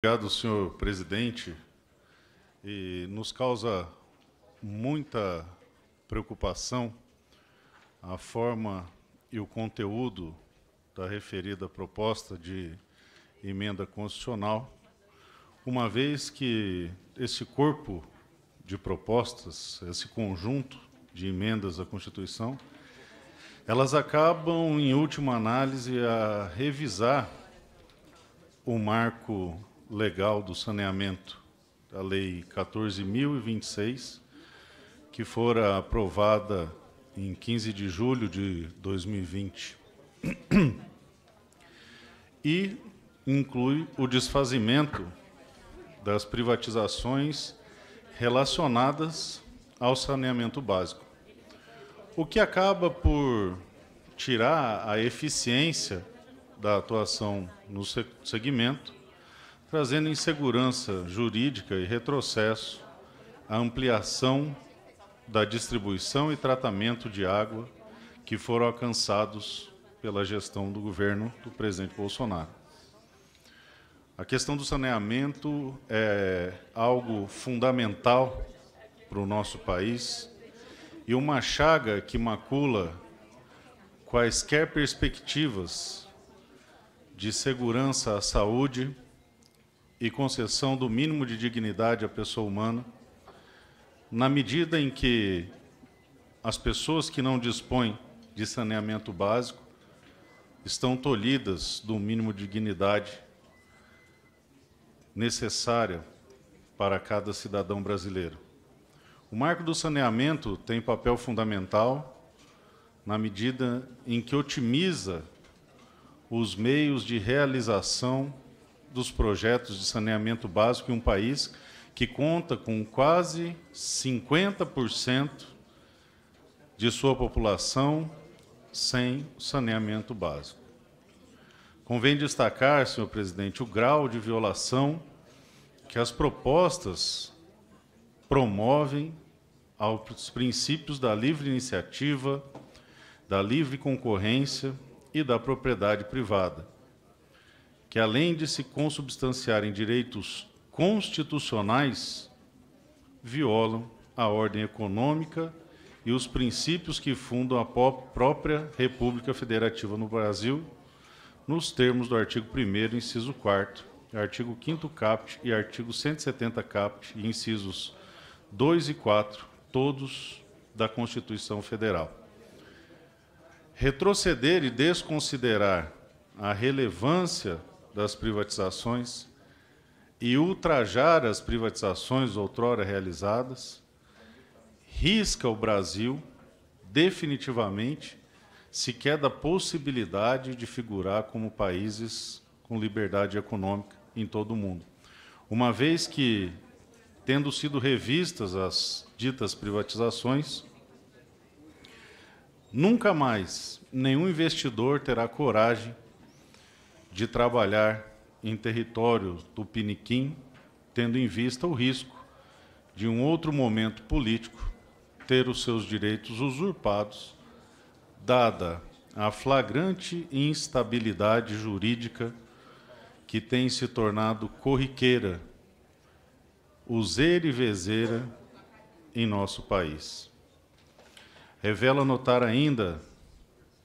Obrigado, senhor presidente. E nos causa muita preocupação a forma e o conteúdo da referida proposta de emenda constitucional, uma vez que esse corpo de propostas, esse conjunto de emendas à Constituição, elas acabam, em última análise, a revisar o marco legal do saneamento, a Lei 14.026, que fora aprovada em 15 de julho de 2020. E inclui o desfazimento das privatizações relacionadas ao saneamento básico, o que acaba por tirar a eficiência da atuação no segmento, trazendo insegurança jurídica e retrocesso à ampliação da distribuição e tratamento de água que foram alcançados pela gestão do governo do presidente Bolsonaro. A questão do saneamento é algo fundamental para o nosso país e uma chaga que macula quaisquer perspectivas de segurança à saúde e concessão do mínimo de dignidade à pessoa humana, na medida em que as pessoas que não dispõem de saneamento básico estão tolhidas do mínimo de dignidade necessária para cada cidadão brasileiro. O marco do saneamento tem papel fundamental na medida em que otimiza os meios de realização dos projetos de saneamento básico em um país que conta com quase 50% de sua população sem saneamento básico. Convém destacar, senhor presidente, o grau de violação que as propostas promovem aos princípios da livre iniciativa, da livre concorrência e da propriedade privada, que, além de se consubstanciar em direitos constitucionais, violam a ordem econômica e os princípios que fundam a própria República Federativa no Brasil, nos termos do artigo 1º, inciso 4º, artigo 5º caput e artigo 170 caput, e incisos 2 e 4, todos da Constituição Federal. Retroceder e desconsiderar a relevância das privatizações e ultrajar as privatizações outrora realizadas, risca o Brasil definitivamente sequer da possibilidade de figurar como países com liberdade econômica em todo o mundo, uma vez que, tendo sido revistas as ditas privatizações, nunca mais nenhum investidor terá coragem de trabalhar em território tupiniquim, tendo em vista o risco de um outro momento político ter os seus direitos usurpados, dada a flagrante instabilidade jurídica que tem se tornado corriqueira, useira e vezeira em nosso país. Revela notar ainda,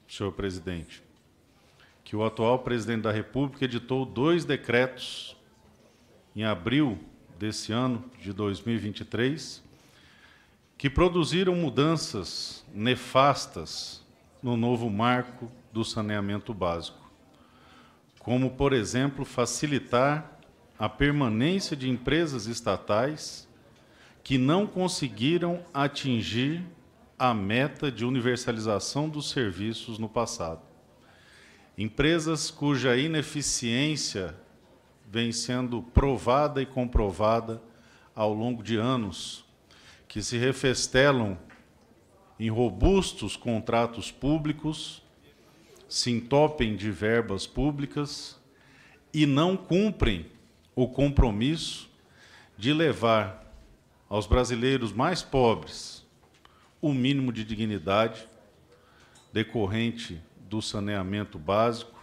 senhor presidente, que o atual presidente da República editou 2 decretos em abril desse ano, de 2023, que produziram mudanças nefastas no novo marco do saneamento básico, como, por exemplo, facilitar a permanência de empresas estatais que não conseguiram atingir a meta de universalização dos serviços no passado. Empresas cuja ineficiência vem sendo provada e comprovada ao longo de anos, que se refestelam em robustos contratos públicos, se entopem de verbas públicas e não cumprem o compromisso de levar aos brasileiros mais pobres o mínimo de dignidade decorrente do saneamento básico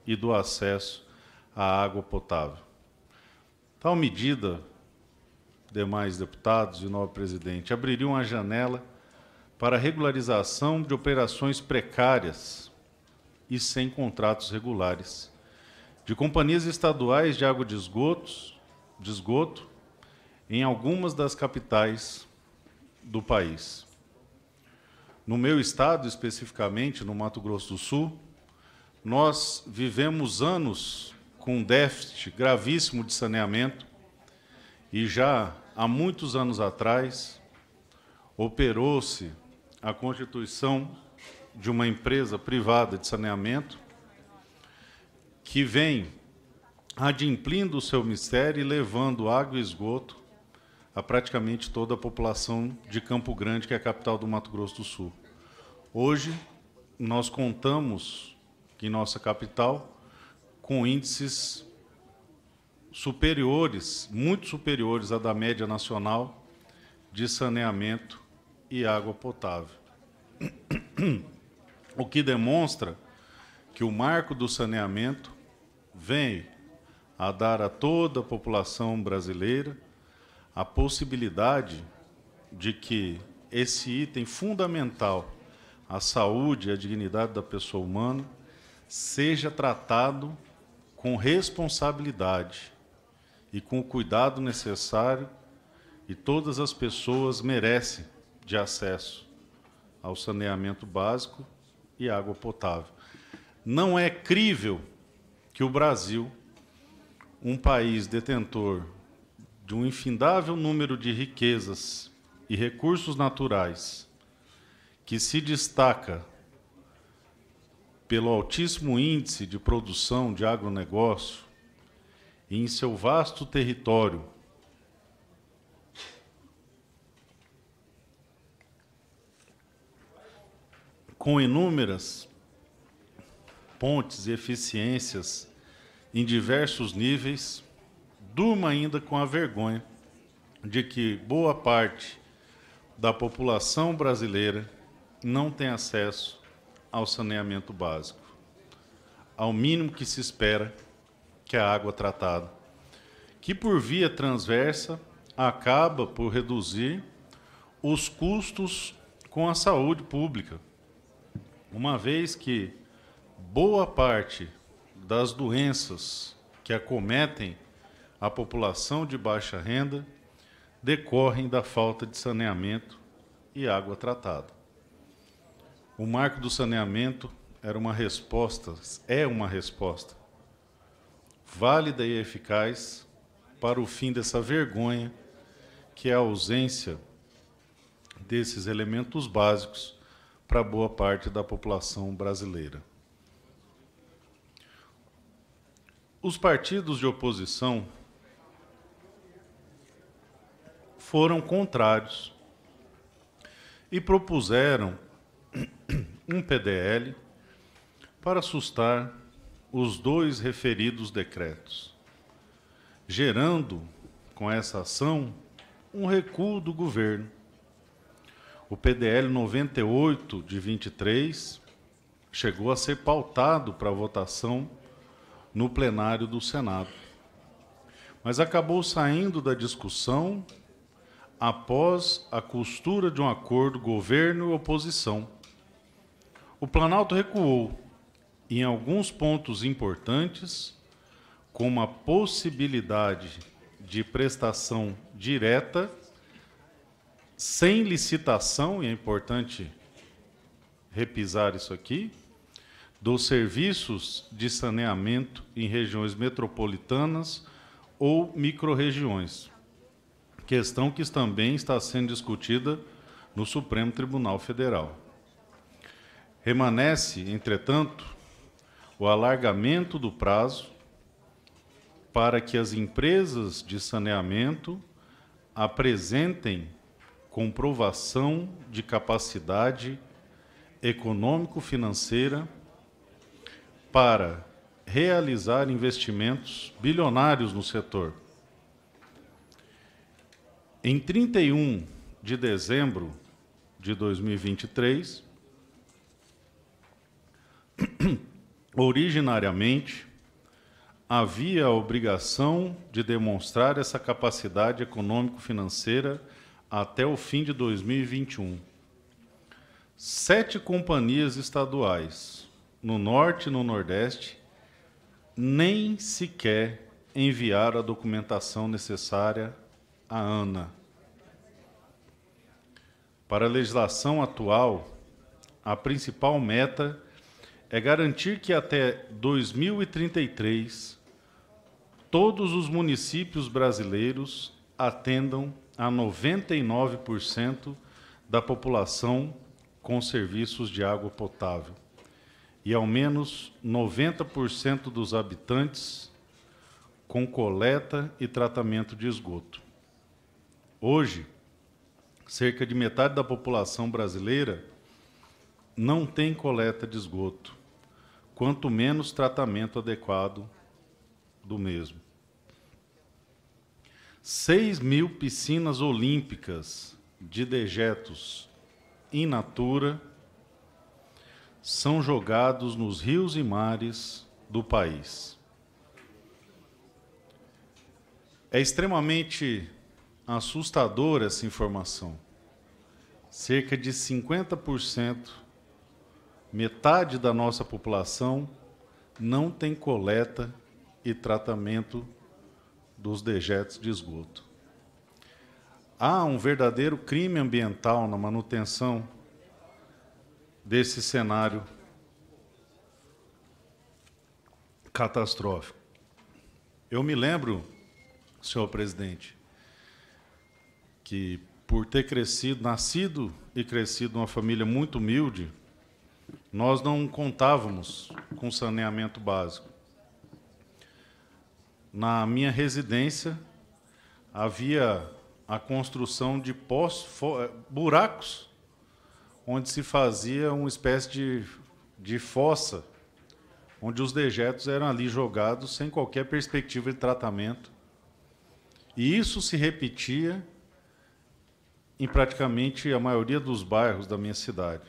e do acesso à água potável. Tal medida, demais deputados e nobre presidente, abriria uma janela para a regularização de operações precárias e sem contratos regulares de companhias estaduais de água de esgoto em algumas das capitais do país. No meu estado, especificamente, no Mato Grosso do Sul, nós vivemos anos com um déficit gravíssimo de saneamento e já há muitos anos atrás operou-se a constituição de uma empresa privada de saneamento que vem adimplindo o seu mistério e levando água e esgoto a praticamente toda a população de Campo Grande, que é a capital do Mato Grosso do Sul. Hoje, nós contamos, em nossa capital, com índices superiores, muito superiores à da média nacional, de saneamento e água potável. O que demonstra que o marco do saneamento vem a dar a toda a população brasileira a possibilidade de que esse item fundamental, a saúde e a dignidade da pessoa humana, seja tratado com responsabilidade e com o cuidado necessário, e todas as pessoas merecem de acesso ao saneamento básico e água potável. Não é crível que o Brasil, um país detentor de um infindável número de riquezas e recursos naturais, que se destaca pelo altíssimo índice de produção de agronegócio e em seu vasto território com inúmeras pontes e eficiências em diversos níveis, durma ainda com a vergonha de que boa parte da população brasileira não tem acesso ao saneamento básico, ao mínimo que se espera, que é a água tratada, que por via transversa acaba por reduzir os custos com a saúde pública, uma vez que boa parte das doenças que acometem a população de baixa renda decorrem da falta de saneamento e água tratada. O marco do saneamento é uma resposta válida e eficaz para o fim dessa vergonha, que é a ausência desses elementos básicos para boa parte da população brasileira. Os partidos de oposição foram contrários e propuseram um PDL para sustar os dois referidos decretos, gerando, com essa ação, um recuo do governo. O PDL 98 de 23 chegou a ser pautado para votação no plenário do Senado, mas acabou saindo da discussão após a costura de um acordo governo e oposição. O Planalto recuou em alguns pontos importantes, como a possibilidade de prestação direta, sem licitação, e é importante repisar isso aqui, dos serviços de saneamento em regiões metropolitanas ou microrregiões, questão que também está sendo discutida no Supremo Tribunal Federal. Remanesce, entretanto, o alargamento do prazo para que as empresas de saneamento apresentem comprovação de capacidade econômico-financeira para realizar investimentos bilionários no setor. Em 31 de dezembro de 2023, originariamente, havia a obrigação de demonstrar essa capacidade econômico-financeira até o fim de 2021. 7 companhias estaduais, no Norte e no Nordeste, nem sequer enviaram a documentação necessária à ANA. Para a legislação atual, a principal meta é garantir que até 2033 todos os municípios brasileiros atendam a 99% da população com serviços de água potável e ao menos 90% dos habitantes com coleta e tratamento de esgoto. Hoje, cerca de metade da população brasileira não tem coleta de esgoto, quanto menos tratamento adequado do mesmo. 6.000 piscinas olímpicas de dejetos in natura são jogados nos rios e mares do país. É extremamente assustadora essa informação. Cerca de 50%, metade da nossa população, não tem coleta e tratamento dos dejetos de esgoto. Há um verdadeiro crime ambiental na manutenção desse cenário catastrófico. Eu me lembro, senhor presidente, que por ter nascido e crescido numa família muito humilde, nós não contávamos com saneamento básico. Na minha residência, havia a construção de buracos, onde se fazia uma espécie de fossa, onde os dejetos eram ali jogados sem qualquer perspectiva de tratamento. E isso se repetia em praticamente a maioria dos bairros da minha cidade.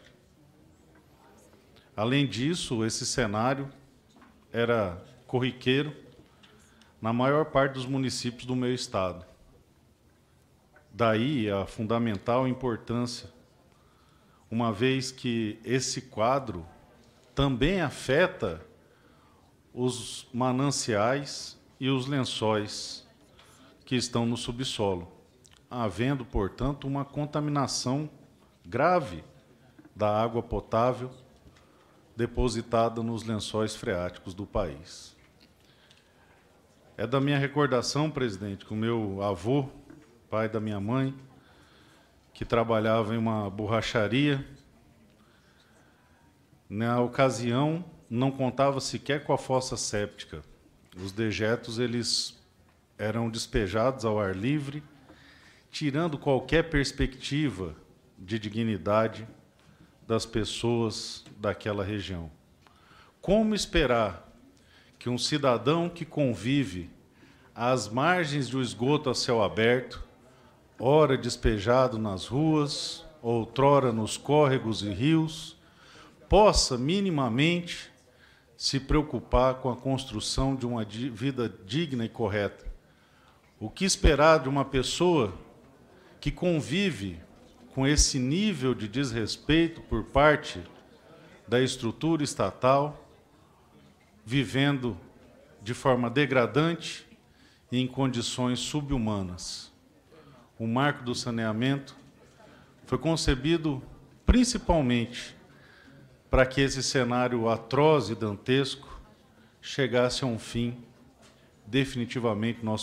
Além disso, esse cenário era corriqueiro na maior parte dos municípios do meu estado. Daí a fundamental importância, uma vez que esse quadro também afeta os mananciais e os lençóis que estão no subsolo, havendo, portanto, uma contaminação grave da água potável depositada nos lençóis freáticos do país. É da minha recordação, presidente, que o meu avô, pai da minha mãe, que trabalhava em uma borracharia, na ocasião não contava sequer com a fossa séptica. Os dejetos eles eram despejados ao ar livre, tirando qualquer perspectiva de dignidade das pessoas daquela região. Como esperar que um cidadão que convive às margens do esgoto a céu aberto, ora despejado nas ruas, outrora nos córregos e rios, possa minimamente se preocupar com a construção de uma vida digna e correta? O que esperar de uma pessoa que convive com esse nível de desrespeito por parte da estrutura estatal, vivendo de forma degradante e em condições subhumanas? O marco do saneamento foi concebido principalmente para que esse cenário atroz e dantesco chegasse a um fim definitivamente no nosso